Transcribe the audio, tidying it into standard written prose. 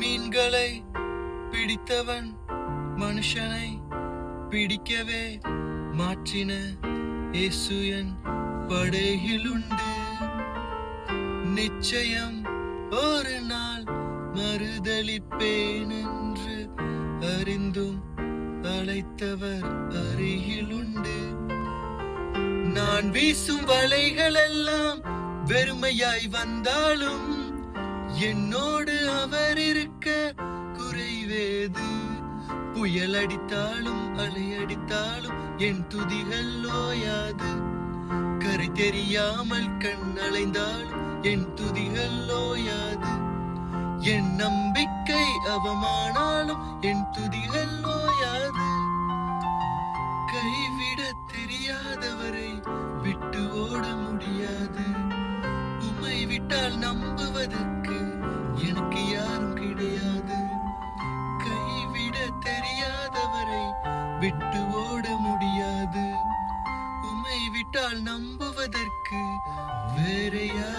மீன்களை பிடித்தவன் மனுஷனை பிடிக்கவே மாற்றின இயேசு என் படகிலுண்டு. நிச்சயம் ஒரு நாள் மறுதலிப்பேன் என்று அறிந்தும் அழைத்தவர் அருகிலுண்டு. நான் வீசும் வலைகள் எல்லாம் வெறுமையாய் வந்தாலும் என்னோடு அவர் இருக்க குறைவேது. புயல் அடித்தாலும் அலை அடித்தாலும் என் துதிகள் ஓயாது. கரை தெரியாமல் கண் அலைந்தாலும் என் துதிகள் ஓயாது. என் நம்பிக்கை அவமானாலும் என் துதிகள் ஓயாது. கைவிட தெரியாதவரை விட்டு ஓட முடியாது. உம்மை விட்டால் நம்புவதற்கு எனக்கு யாரும் கிடையாது. கைவிட தெரியாதவரை விட்டு ஓட முடியாது. உம்மை விட்டால் நம்புவதற்கு வேற யாரும்